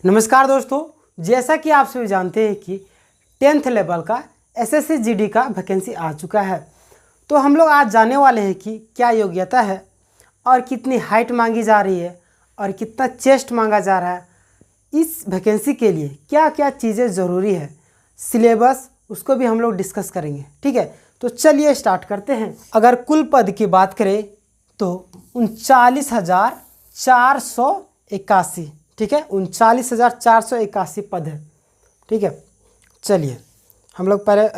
नमस्कार दोस्तों, जैसा कि आप सभी जानते हैं कि 10th लेवल का एसएससी जीडी का वैकेंसी आ चुका है। तो हम लोग आज जानने वाले हैं कि क्या योग्यता है और कितनी हाइट मांगी जा रही है और कितना चेस्ट मांगा जा रहा है। इस वैकेंसी के लिए क्या क्या चीज़ें ज़रूरी है, सिलेबस उसको भी हम लोग डिस्कस करेंगे। ठीक है, तो चलिए स्टार्ट करते हैं। अगर कुल पद की बात करें तो 39,481, ठीक है, 39,481 पद है। ठीक है, चलिए हम लोग पहले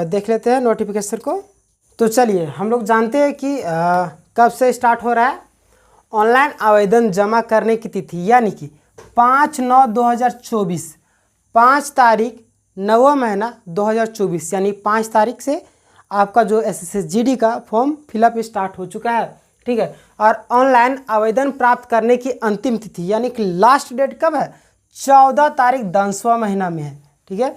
देख लेते हैं नोटिफिकेशन को। तो चलिए हम लोग जानते हैं कि कब से स्टार्ट हो रहा है। ऑनलाइन आवेदन जमा करने की तिथि यानी कि 5/9/2024, 5 तारीख 9वां महीना 2024 यानी 5 तारीख से आपका जो एसएससी जीडी का फॉर्म फिलअप स्टार्ट हो चुका है। ठीक है, और ऑनलाइन आवेदन प्राप्त करने की अंतिम तिथि यानी कि लास्ट डेट कब है, 14 तारीख 10वां महीना में है। ठीक है,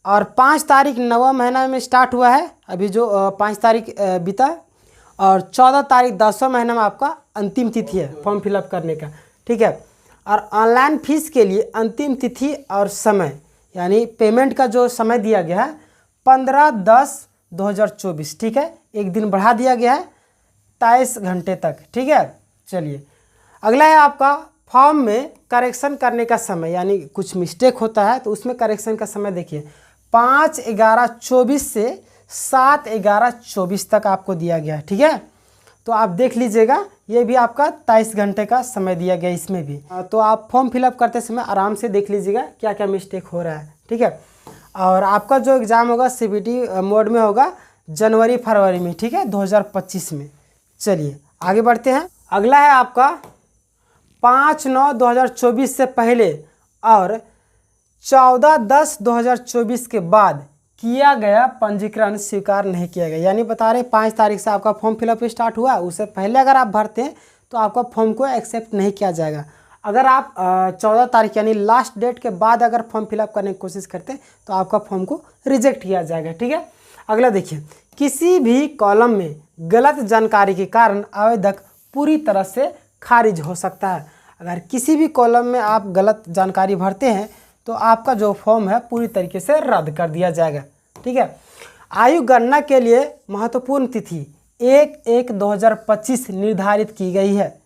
और 5 तारीख 9वां महीना में स्टार्ट हुआ है, अभी जो 5 तारीख बीता, और 14 तारीख 10वां महीना में आपका अंतिम तिथि है फॉर्म फिलअप करने का। ठीक है, और ऑनलाइन फीस के लिए अंतिम तिथि और समय यानी पेमेंट का जो समय दिया गया है 15/10/2024। ठीक है, एक दिन बढ़ा दिया गया है 23 घंटे तक। ठीक है, चलिए अगला है आपका फॉर्म में करेक्शन करने का समय, यानी कुछ मिस्टेक होता है तो उसमें करेक्शन का समय देखिए 5/11/24 से 7/11/24 तक आपको दिया गया है। ठीक है, तो आप देख लीजिएगा, ये भी आपका 23 घंटे का समय दिया गया इसमें भी। तो आप फॉर्म फिलअप करते समय आराम से देख लीजिएगा क्या क्या मिस्टेक हो रहा है। ठीक है, और आपका जो एग्ज़ाम होगा सीबीटी मोड में होगा जनवरी-फरवरी में। ठीक है, 2025 में। चलिए आगे बढ़ते हैं। अगला है आपका 5/9/2024 से पहले और 14/10/2024 के बाद किया गया पंजीकरण स्वीकार नहीं किया गया। यानी बता रहे 5 तारीख से आपका फॉर्म फिलअप स्टार्ट हुआ, उससे पहले अगर आप भरते हैं तो आपका फॉर्म को एक्सेप्ट नहीं किया जाएगा। अगर आप 14 तारीख यानी लास्ट डेट के बाद अगर फॉर्म फिलअप करने की कोशिश करते हैं तो आपका फॉर्म को रिजेक्ट किया जाएगा। ठीक है, अगला देखिए, किसी भी कॉलम में गलत जानकारी के कारण आवेदक पूरी तरह से खारिज हो सकता है। अगर किसी भी कॉलम में आप गलत जानकारी भरते हैं तो आपका जो फॉर्म है पूरी तरीके से रद्द कर दिया जाएगा। ठीक है, आयु गणना के लिए महत्वपूर्ण तिथि 1/1/2025 निर्धारित की गई है।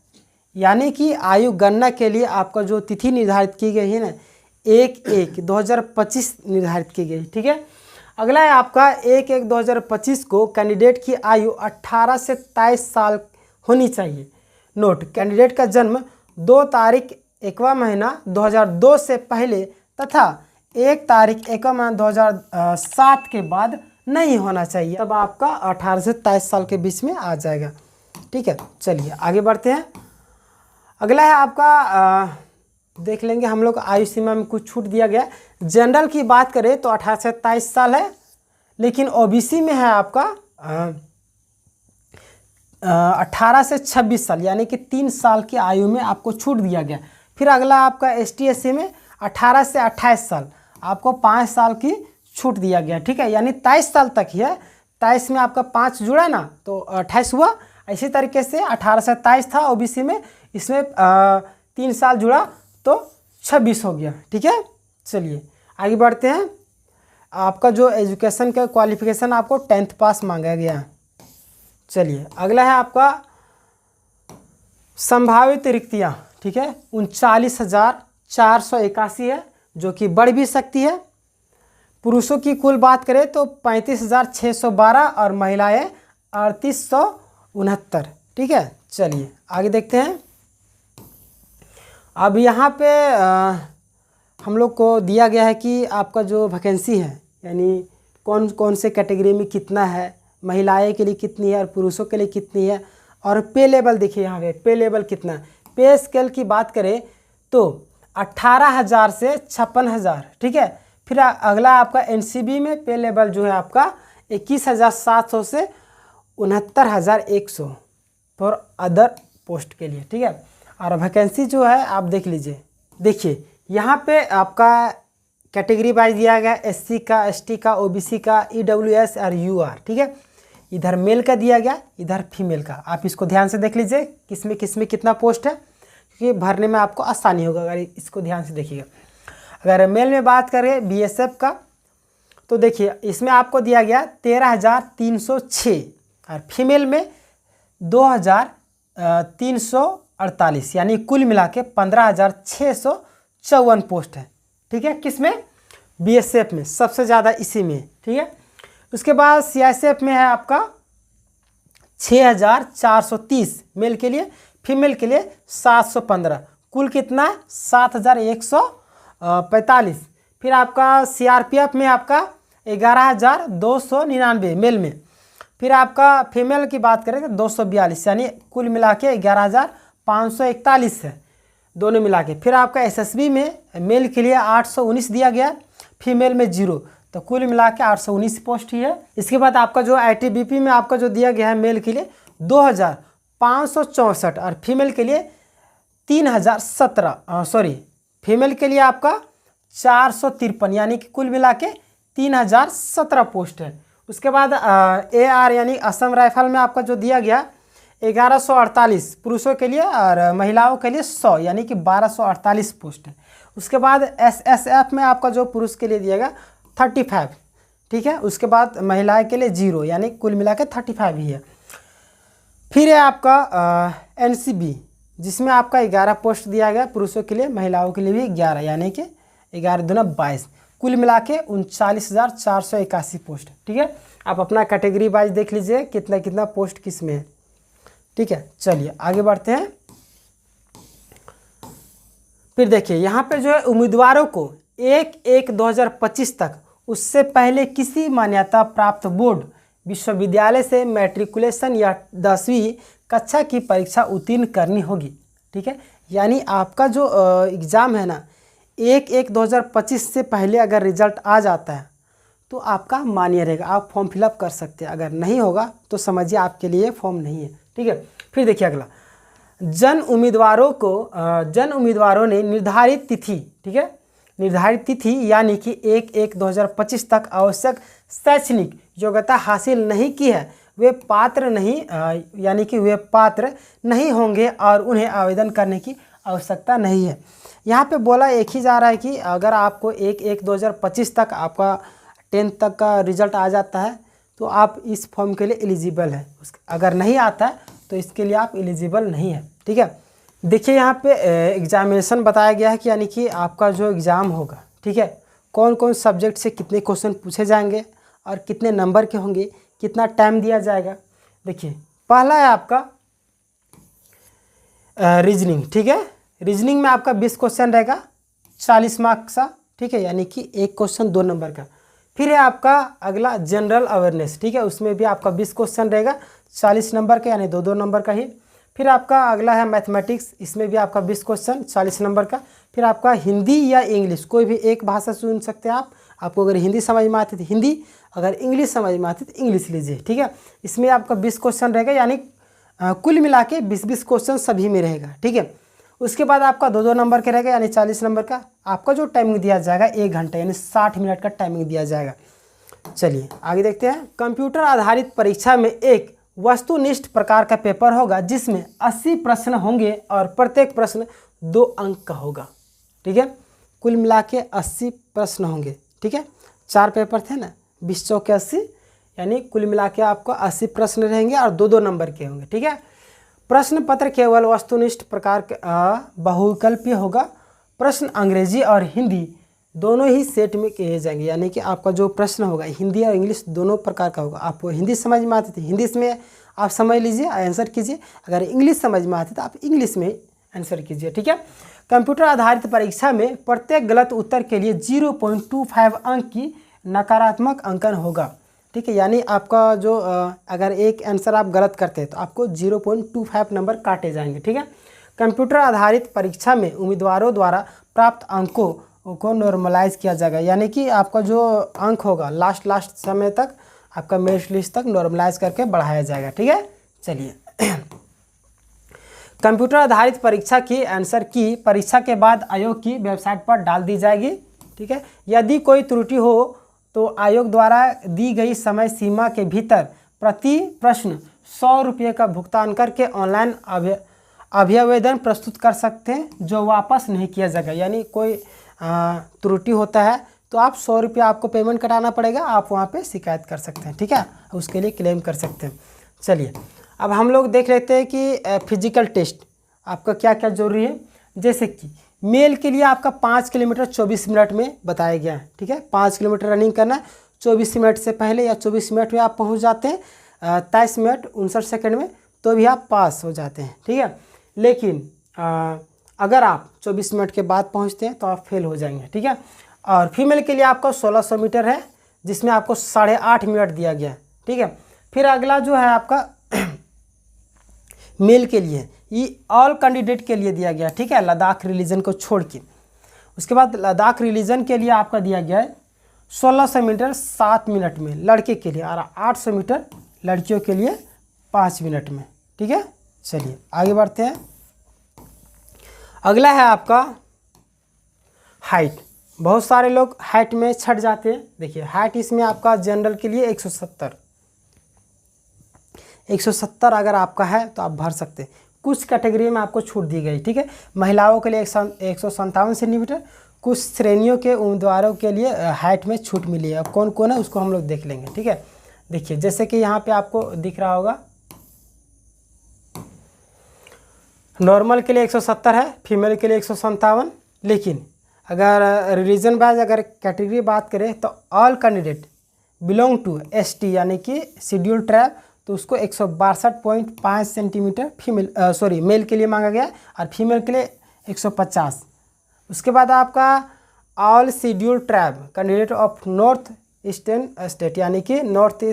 यानी कि आयु गणना के लिए आपका जो तिथि निर्धारित की गई है ना, 1/1/2025 निर्धारित की गई। ठीक है, अगला है आपका 1/1/2025 को कैंडिडेट की आयु 18 से 23 साल होनी चाहिए। नोट, कैंडिडेट का जन्म 2 तारीख 1वां महीना 2002 से पहले तथा 1 तारीख 1वां महीना 2007 के बाद नहीं होना चाहिए, तब आपका 18 से 23 साल के बीच में आ जाएगा। ठीक है, चलिए आगे बढ़ते हैं। अगला है आपका देख लेंगे हम लोग, आयु सीमा में कुछ छूट दिया गया। जनरल की बात करें तो 18 से 23 साल है, लेकिन ओबीसी में है आपका 18 से 26 साल, यानी कि 3 साल की आयु में आपको छूट दिया गया। फिर अगला आपका एसटी एससी में 18 से 28 साल, आपको 5 साल की छूट दिया गया। ठीक है, यानी 23 साल तक ही है। 23 में आपका 5 जुड़ा ना तो 28 हुआ। इसी तरीके से 18 से 23 था ओबीसी में, इसमें 3 साल जुड़ा तो 26 हो गया। ठीक है, चलिए आगे बढ़ते हैं। आपका जो एजुकेशन का क्वालिफिकेशन आपको 10th पास मांगा गया है। चलिए अगला है आपका संभावित रिक्तियाँ। ठीक है, 39,481 है, जो कि बढ़ भी सकती है। पुरुषों की कुल बात करें तो 35,612 और महिलाएं 3,869। ठीक है, चलिए आगे देखते हैं। अब यहाँ पे हम लोग को दिया गया है कि आपका जो वैकेंसी है यानी कौन कौन से कैटेगरी में कितना है, महिलाएं के लिए कितनी है और पुरुषों के लिए कितनी है, और पे लेवल देखिए यहाँ पे पे लेवल कितना है। पे स्केल की बात करें तो 18,000 से 56,000। ठीक है, फिर अगला आपका एनसीबी में पे लेवल जो है आपका 21,700 से 69,100 फॉर अदर पोस्ट के लिए। ठीक है, और वैकेंसी जो है आप देख लीजिए, देखिए यहाँ पे आपका कैटेगरी वाइज दिया गया, एससी का, एसटी का, ओबीसी का, ईडब्ल्यूएस और यूआर। ठीक है, इधर मेल का दिया गया, इधर फीमेल का। आप इसको ध्यान से देख लीजिए किसमें कितना पोस्ट है, क्योंकि भरने में आपको आसानी होगा अगर इसको ध्यान से देखिएगा। अगर मेल में बात करें बीएसएफ का, तो देखिए इसमें आपको दिया गया 13,306 और फीमेल में 2,348, यानी कुल मिला के 15,654 पोस्ट है। ठीक है, किसमें? बीएसएफ में सबसे ज़्यादा इसी में। ठीक है, उसके बाद सीआईएसएफ में है आपका 6,430 मेल के लिए, फीमेल के लिए 715, कुल कितना है? 7,145। फिर आपका सीआरपीएफ में आपका 11,299 मेल में, फिर आपका फीमेल की बात करें तो 242, यानी कुल मिला के 11,541 है दोनों मिला के। फिर आपका एसएसबी में मेल के लिए 819 दिया गया, फीमेल में 0, तो कुल मिला के 819 पोस्ट ही है। इसके बाद आपका जो आईटीबीपी में आपका जो दिया गया है मेल के लिए 2,564 और फीमेल के लिए 3,017, फीमेल के लिए आपका 453, यानी कि कुल मिला के 3,017 पोस्ट है। उसके बाद AR यानी असम राइफल में आपका जो दिया गया 1148 पुरुषों के लिए और महिलाओं के लिए 100, यानी कि 1248 पोस्ट है। उसके बाद SSF में आपका जो पुरुष के लिए दिया गया 35, ठीक है। उसके बाद महिलाएं के लिए 0, यानी कुल मिला के 35 ही है। फिर है आपका NCB, जिसमें आपका 11 पोस्ट दिया गया पुरुषों के लिए, महिलाओं के लिए भी 11, यानी कि 11 दूना 22, कुल मिला के 39,481 पोस्ट। ठीक है, आप अपना कैटेगरी वाइज देख लीजिए कितना कितना पोस्ट किस में है। ठीक है, चलिए आगे बढ़ते हैं। फिर देखिए यहाँ पे जो है उम्मीदवारों को 1/1/2025 तक उससे पहले किसी मान्यता प्राप्त बोर्ड विश्वविद्यालय से मैट्रिकुलेशन या 10वीं कक्षा की परीक्षा उत्तीर्ण करनी होगी। ठीक है, यानी आपका जो एग्ज़ाम है ना 1/1/2025 से पहले अगर रिजल्ट आ जाता है तो आपका मान्य रहेगा, आप फॉर्म फिलअप कर सकते हैं। अगर नहीं होगा तो समझिए आपके लिए फॉर्म नहीं है। ठीक है, फिर देखिए अगला, जन उम्मीदवारों ने निर्धारित तिथि, ठीक है, निर्धारित तिथि यानी कि 1/1/2025 तक आवश्यक शैक्षणिक योग्यता हासिल नहीं की है, वे पात्र नहीं यानी कि वे पात्र नहीं होंगे और उन्हें आवेदन करने की आवश्यकता नहीं है। यहाँ पे बोला एक ही जा रहा है कि अगर आपको 1/1/2025 तक आपका 10th तक का रिजल्ट आ जाता है तो आप इस फॉर्म के लिए एलिजिबल है, अगर नहीं आता है तो इसके लिए आप एलिजिबल नहीं है। ठीक है, देखिए यहाँ पे एग्जामिनेशन बताया गया है कि यानी कि आपका जो एग्ज़ाम होगा, ठीक है, कौन कौन सब्जेक्ट से कितने क्वेश्चन पूछे जाएंगे और कितने नंबर के होंगे, कितना टाइम दिया जाएगा। देखिए पहला है आपका रीजनिंग। ठीक है, रीजनिंग में आपका 20 क्वेश्चन रहेगा, 40 मार्क्स का। ठीक है, यानी कि एक क्वेश्चन 2 नंबर का। फिर है आपका अगला जनरल अवेयरनेस। ठीक है, उसमें भी आपका 20 क्वेश्चन रहेगा, 40 नंबर का, यानी 2-2 नंबर का ही। फिर आपका अगला है मैथमेटिक्स, इसमें भी आपका 20 क्वेश्चन 40 नंबर का। फिर आपका हिंदी या इंग्लिश, कोई भी एक भाषा चुन सकते हैं आप। आपको अगर हिंदी समझ में आती तो हिंदी, अगर इंग्लिश समझ में आती तो इंग्लिश लीजिए। ठीक है, इसमें आपका 20 क्वेश्चन रहेगा, यानी कुल मिला के 20-20 क्वेश्चन सभी में रहेगा। ठीक है, उसके बाद आपका 2-2 नंबर के रहेगा, यानी 40 नंबर का। आपका जो टाइमिंग दिया जाएगा 1 घंटा, यानी 60 मिनट का टाइमिंग दिया जाएगा। चलिए आगे देखते हैं। कंप्यूटर आधारित परीक्षा में एक वस्तुनिष्ठ प्रकार का पेपर होगा जिसमें 80 प्रश्न होंगे और प्रत्येक प्रश्न 2 अंक का होगा। ठीक है, कुल मिला के 80 प्रश्न होंगे। ठीक है, 4 पेपर थे ना, 20 चौके 80, यानी कुल मिला के आपको 80 प्रश्न रहेंगे और 2-2 नंबर के होंगे। ठीक है, प्रश्न पत्र केवल वस्तुनिष्ठ प्रकार के बहुविकल्पीय होगा। प्रश्न अंग्रेजी और हिंदी दोनों ही सेट में किए जाएंगे, यानी कि आपका जो प्रश्न होगा हिंदी और इंग्लिश दोनों प्रकार का होगा। आपको हिंदी समझ में आती थी हिंदी में आप समझ लीजिए, आंसर कीजिए। अगर इंग्लिश समझ में आती तो आप इंग्लिश में आंसर कीजिए। ठीक है, कंप्यूटर आधारित परीक्षा में प्रत्येक गलत उत्तर के लिए 0.25 अंक की नकारात्मक अंकन होगा। ठीक है, यानी आपका जो अगर एक आंसर आप गलत करते हैं तो आपको 0.25 नंबर काटे जाएंगे। ठीक है, कंप्यूटर आधारित परीक्षा में उम्मीदवारों द्वारा प्राप्त अंकों को नॉर्मलाइज किया जाएगा, यानी कि आपका जो अंक होगा लास्ट समय तक आपका मेरिट लिस्ट तक नॉर्मलाइज करके बढ़ाया जाएगा। ठीक है, चलिए कंप्यूटर आधारित परीक्षा की आंसर की परीक्षा के बाद आयोग की वेबसाइट पर डाल दी जाएगी। ठीक है, यदि कोई त्रुटि हो तो आयोग द्वारा दी गई समय सीमा के भीतर प्रति प्रश्न 100 रुपये का भुगतान करके ऑनलाइन अभ्यावेदन प्रस्तुत कर सकते हैं जो वापस नहीं किया जाएगा। यानी कोई त्रुटि होता है तो आप 100 रुपया आपको पेमेंट कराना पड़ेगा, आप वहाँ पे शिकायत कर सकते हैं, ठीक है, उसके लिए क्लेम कर सकते हैं। चलिए अब हम लोग देख लेते हैं कि फिजिकल टेस्ट आपका क्या क्या जरूरी है। जैसे कि मेल के लिए आपका 5 किलोमीटर 24 मिनट में बताया गया है, ठीक है, 5 किलोमीटर रनिंग करना है 24 मिनट से पहले या 24 मिनट में आप पहुंच जाते हैं 23 मिनट 59 सेकंड में, तो भी आप पास हो जाते हैं, ठीक है। लेकिन अगर आप 24 मिनट के बाद पहुंचते हैं तो आप फेल हो जाएंगे, ठीक है। और फीमेल के लिए आपका 1600 मीटर है जिसमें आपको 8.5 मिनट दिया गया है, ठीक है। फिर अगला जो है आपका मेल के लिए, ये ऑल कैंडिडेट के लिए दिया गया, ठीक है, लद्दाख रिलीजन को छोड़ के। उसके बाद लद्दाख रिलीजन के लिए आपका दिया गया है 1600 मीटर 7 मिनट में लड़के के लिए, और 800 मीटर लड़कियों के लिए 5 मिनट में, ठीक है। चलिए आगे बढ़ते हैं। अगला है आपका हाइट। बहुत सारे लोग हाइट में छट जाते हैं। देखिए हाइट इसमें आपका जनरल के लिए 170 अगर आपका है तो आप भर सकते हैं। कुछ कैटेगरी में आपको छूट दी गई, ठीक है। महिलाओं के लिए 157 सेंटीमीटर, कुछ श्रेणियों के उम्मीदवारों के लिए हाइट में छूट मिली है। अब कौन कौन है उसको हम लोग देख लेंगे, ठीक है। देखिए जैसे कि यहाँ पे आपको दिख रहा होगा, नॉर्मल के लिए 170 है, फीमेल के लिए 157। लेकिन अगर रिलीजन वाइज अगर कैटेगरी बात करें तो all candidate belong to ST यानी कि शेड्यूल ट्राइब, तो उसको 162.5 सेंटीमीटर मेल के लिए मांगा गया, और फीमेल के लिए 150। उसके बाद आपका all schedule tribe candidate of north eastern state यानी कि नॉर्थ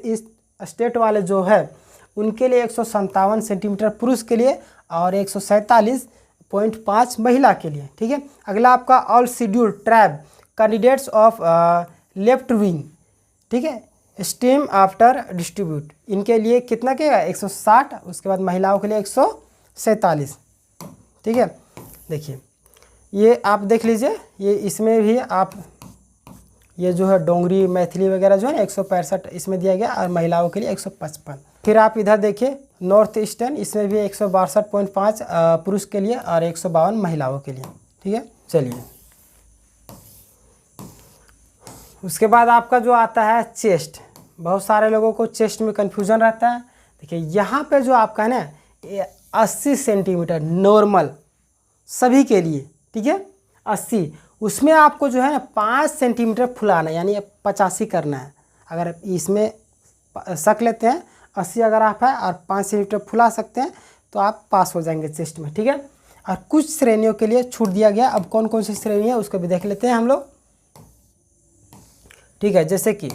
ईस्ट स्टेट वाले जो है उनके लिए 157 सेंटीमीटर पुरुष के लिए और 147.5 महिला के लिए, ठीक है। अगला आपका all schedule tribe candidates of left wing, ठीक है, स्टेम आफ्टर डिस्ट्रीब्यूट, इनके लिए कितना के 160। उसके बाद महिलाओं के लिए 147, ठीक है। देखिए ये आप देख लीजिए, ये इसमें भी आप ये जो है डोंगरी मैथिली वगैरह जो है 165 इसमें दिया गया, और महिलाओं के लिए 155। फिर आप इधर देखिए नॉर्थ ईस्टर्न, इसमें भी 162.5 पुरुष के लिए और 152 महिलाओं के लिए, ठीक है। चलिए उसके बाद आपका जो आता है चेस्ट। बहुत सारे लोगों को चेस्ट में कन्फ्यूज़न रहता है। देखिए यहाँ पे जो आपका है ना 80 सेंटीमीटर नॉर्मल सभी के लिए, ठीक है, 80। उसमें आपको जो है ना 5 सेंटीमीटर फुलाना यानी 85 करना है। अगर इसमें शक लेते हैं 80 अगर आप है और 5 सेंटीमीटर फुला सकते हैं तो आप पास हो जाएंगे चेस्ट में, ठीक है। और कुछ श्रेणियों के लिए छूट दिया गया। अब कौन कौन सी श्रेणी है उसको भी देख लेते हैं हम लोग, ठीक है। जैसे कि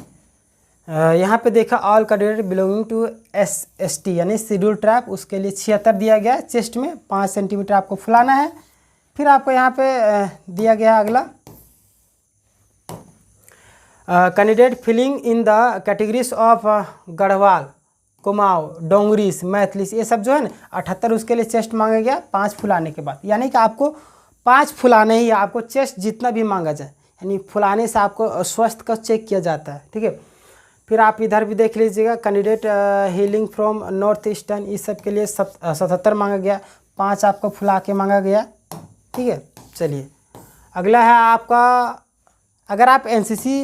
यहाँ पे देखा all candidate belonging to ST यानी शेड्यूल ट्राइब, उसके लिए 76 दिया गया है। चेस्ट में 5 सेंटीमीटर आपको फुलाना है। फिर आपको यहाँ पे दिया गया अगला candidate filling in the categories of Garhwal, Kumaon, Dongris, Maithilis, ये सब जो है ना 78, उसके लिए चेस्ट मांगा गया 5 फुलाने के बाद। यानी कि आपको 5 फुलाने ही, आपको चेस्ट जितना भी मांगा जाए, यानी फुलाने से आपको स्वास्थ्य का चेक किया जाता है, ठीक है। फिर आप इधर भी देख लीजिएगा candidate healing from north eastern, इस सब के लिए 77 मांगा गया, 5 आपको फुला के मांगा गया, ठीक है। चलिए अगला है आपका, अगर आप एनसीसी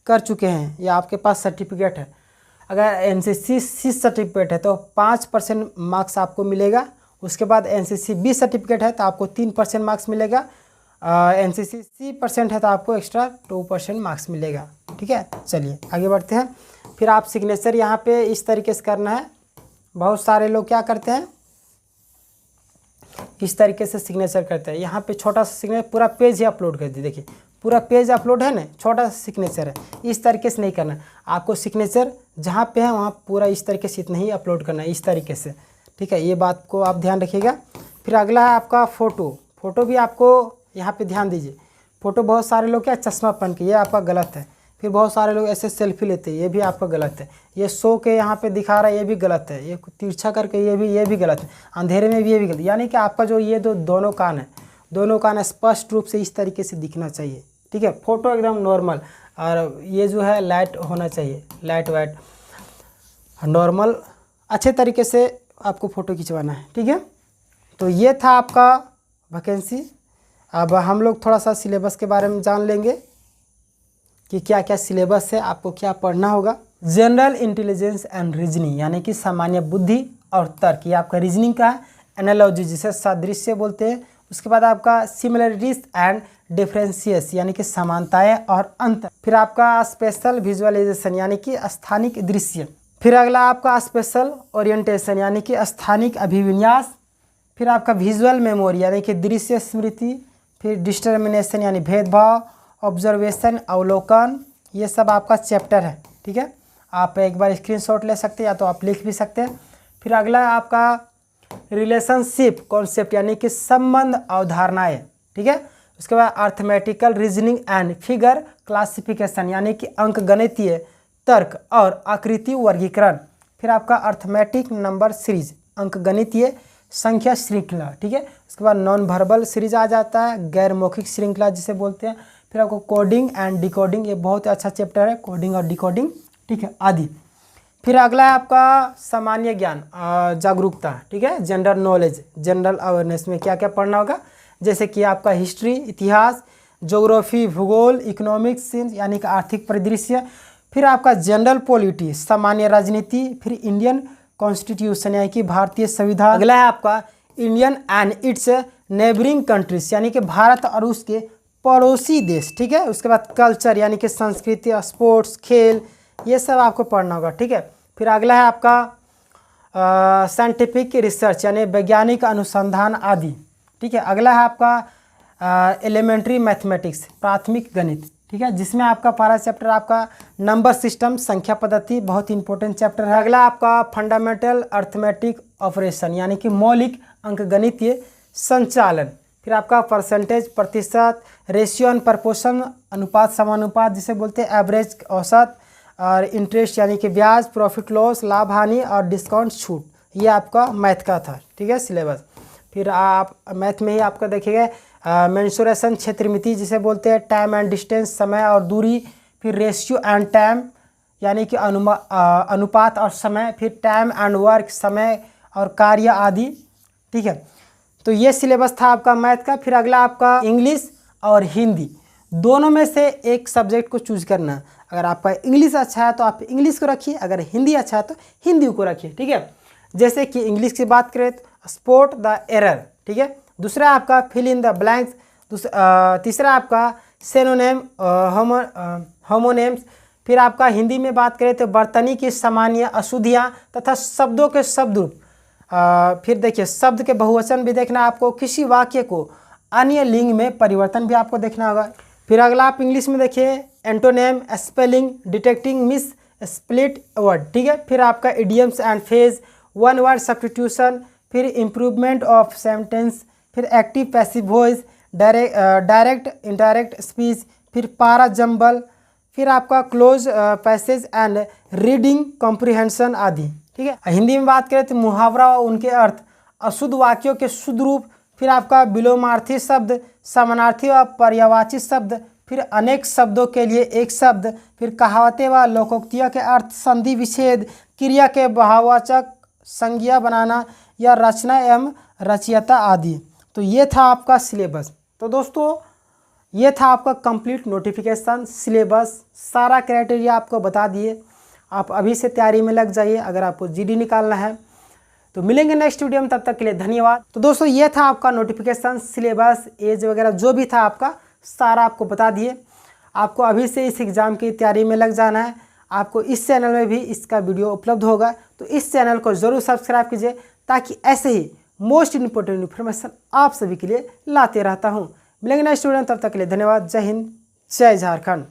कर चुके हैं या आपके पास सर्टिफिकेट है, अगर एनसीसी सर्टिफिकेट है तो 5% मार्क्स आपको मिलेगा। उसके बाद एनसीसी बी सर्टिफिकेट है तो आपको 3% मार्क्स मिलेगा। एनसीसी सी परसेंट है तो आपको एक्स्ट्रा 2% मार्क्स मिलेगा, ठीक है। चलिए आगे बढ़ते हैं। फिर आप सिग्नेचर यहाँ पे इस तरीके से करना है। बहुत सारे लोग क्या करते हैं, इस तरीके से सिग्नेचर करते हैं। यहाँ पे छोटा सा सिग्नेचर, पूरा पेज ही अपलोड कर दिए। देखिए पूरा पेज अपलोड है ना, छोटा सा सिग्नेचर है। इस तरीके से नहीं करना, आपको सिग्नेचर जहाँ पे है वहाँ पूरा इस तरीके से इतना ही अपलोड करना है, इस तरीके से, ठीक है। ये बात को आप ध्यान रखिएगा। फिर अगला है आपका फ़ोटो भी आपको यहाँ पे ध्यान दीजिए। फ़ोटो बहुत सारे लोग क्या चश्मा पहन के, ये आपका गलत है। फिर बहुत सारे लोग ऐसे सेल्फी लेते हैं, ये भी आपका गलत है। ये सो के यहाँ पे दिखा रहा है, ये भी गलत है। ये तिरछा करके ये भी गलत है। अंधेरे में भी ये भी गलत। यानी कि आपका जो ये दोनों कान है, दोनों कान स्पष्ट रूप से इस तरीके से दिखना चाहिए, ठीक है। फ़ोटो एकदम नॉर्मल, और ये जो है लाइट होना चाहिए, लाइट वाइट नॉर्मल, अच्छे तरीके से आपको फ़ोटो खिंचवाना है, ठीक है। तो ये था आपका वैकेंसी। अब हम लोग थोड़ा सा सिलेबस के बारे में जान लेंगे कि क्या क्या सिलेबस है, आपको क्या पढ़ना होगा। जनरल इंटेलिजेंस एंड रीजनिंग यानी कि सामान्य बुद्धि और तर्क, ये आपका रीजनिंग का है। एनालॉजी जिसे सादृश्य बोलते हैं। उसके बाद आपका सिमिलरिटीज एंड डिफरेंशियस यानी कि समानताएं और अंतर। फिर आपका स्पेशल विजुअलाइजेशन यानी कि स्थानिक दृश्य। फिर अगला आपका स्पेशल ओरिएंटेशन यानी कि स्थानिक अभिविन्यास। फिर आपका विजुअल मेमोरी यानी कि दृश्य स्मृति। फिर डिस्टर्मिनेशन यानी भेदभाव, ऑब्जर्वेशन अवलोकन, ये सब आपका चैप्टर है, ठीक है। आप एक बार स्क्रीनशॉट ले सकते हैं या तो आप लिख भी सकते हैं। फिर अगला आपका रिलेशनशिप कॉन्सेप्ट यानी कि संबंध अवधारणाएं, ठीक है। उसके बाद arithmetical reasoning and figure classification यानी कि अंक गणितीय तर्क और आकृति वर्गीकरण। फिर आपका अर्थमेटिक नंबर सीरीज अंक गणितीय संख्या श्रृंखला, ठीक है। उसके बाद नॉन वर्बल सीरीज आ जाता है, गैर मौखिक श्रृंखला जिसे बोलते हैं। फिर आपको कोडिंग एंड डिकोडिंग, ये बहुत अच्छा चैप्टर है, कोडिंग और डिकोडिंग, ठीक है, आदि। फिर अगला है आपका सामान्य ज्ञान जागरूकता, ठीक है, जनरल नॉलेज, जनरल अवेयरनेस में क्या क्या पढ़ना होगा, जैसे कि आपका हिस्ट्री इतिहास, ज्योग्राफी भूगोल, इकोनॉमिक्स यानी कि आर्थिक परिदृश्य। फिर आपका जनरल पॉलिटी सामान्य राजनीति। फिर इंडियन कॉन्स्टिट्यूशन यानी कि भारतीय संविधान। अगला है आपका Indian and it's neighbouring countries यानी कि भारत और उसके पड़ोसी देश, ठीक है। उसके बाद कल्चर यानी कि संस्कृति, स्पोर्ट्स, खेल, ये सब आपको पढ़ना होगा, ठीक है। फिर अगला है आपका साइंटिफिक रिसर्च यानी वैज्ञानिक अनुसंधान आदि, ठीक है। अगला है आपका एलिमेंट्री मैथमेटिक्स प्राथमिक गणित, ठीक है, जिसमें आपका पहला चैप्टर आपका नंबर सिस्टम संख्या पद्धति, बहुत इंपॉर्टेंट चैप्टर है। अगला आपका फंडामेंटल अर्थमेटिक ऑपरेशन यानी कि मौलिक अंकगणितीय संचालन। फिर आपका परसेंटेज प्रतिशत, रेशियो एंड प्रपोर्शन अनुपात समानुपात जिसे बोलते हैं, एवरेज औसत, और इंटरेस्ट यानी कि ब्याज, प्रॉफिट लॉस लाभ हानि और डिस्काउंट छूट, ये आपका मैथ का था, ठीक है, सिलेबस। फिर आप मैथ में ही आपका देखिएगा मेंसुरेशन क्षेत्रमिति जिसे बोलते हैं, टाइम एंड डिस्टेंस समय और दूरी। फिर रेशियो एंड टाइम यानी कि अनुपात और समय। फिर टाइम एंड वर्क समय और कार्य आदि, ठीक है। तो ये सिलेबस था आपका मैथ का। फिर अगला आपका इंग्लिश और हिंदी, दोनों में से एक सब्जेक्ट को चूज करना। अगर आपका इंग्लिश अच्छा है तो आप इंग्लिश को रखिए, अगर हिंदी अच्छा है तो हिंदी को रखिए, ठीक है। जैसे कि इंग्लिश की बात करें तो स्पॉट द एरर, ठीक है। दूसरा आपका फिल इन द ब्लैंक्स। तीसरा आपका सिनोनिम होमोनेम्स। फिर आपका हिंदी में बात करें तो बर्तनी की सामान्य अशुद्धियाँ तथा शब्दों के शब्द रूप। फिर देखिए शब्द के बहुवचन भी देखना आपको, किसी वाक्य को अन्य लिंग में परिवर्तन भी आपको देखना होगा। फिर अगला आप इंग्लिश में देखिए antonym, spelling, detecting miss split word, ठीक है। फिर आपका idioms and phase, one word substitution. फिर इम्प्रूवमेंट ऑफ सेंटेंस। फिर active passive voice, direct indirect speech. फिर पारा जंबल। फिर आपका close passage and reading comprehension आदि, ठीक है। हिंदी में बात करें तो मुहावरा और उनके अर्थ, अशुद्ध वाक्यों के शुद्ध रूप। फिर आपका विलोमार्थी शब्द, समानार्थी व पर्यायवाची शब्द। फिर अनेक शब्दों के लिए एक शब्द। फिर कहावतें व लोकोक्तियों के अर्थ, संधि विच्छेद, क्रिया के भाववाचक, संज्ञा बनाना या रचना एवं रचयिता आदि। तो ये था आपका सिलेबस। तो दोस्तों ये था आपका कंप्लीट नोटिफिकेशन सिलेबस, सारा क्राइटेरिया आपको बता दिए। आप अभी से तैयारी में लग जाइए अगर आपको जीडी निकालना है। तो मिलेंगे नेक्स्ट वीडियो में, तब तक के लिए धन्यवाद। तो दोस्तों ये था आपका नोटिफिकेशन सिलेबस, एज वगैरह जो भी था आपका सारा आपको बता दिए। आपको अभी से इस एग्ज़ाम की तैयारी में लग जाना है। आपको इस चैनल में भी इसका वीडियो उपलब्ध होगा, तो इस चैनल को ज़रूर सब्सक्राइब कीजिए ताकि ऐसे ही मोस्ट इम्पोर्टेंट इन्फॉर्मेशन आप सभी के लिए लाते रहता हूँ। मिलेंगे नेक्स्ट वीडियो में, तब तक के लिए धन्यवाद। जय हिंद, जय झारखंड।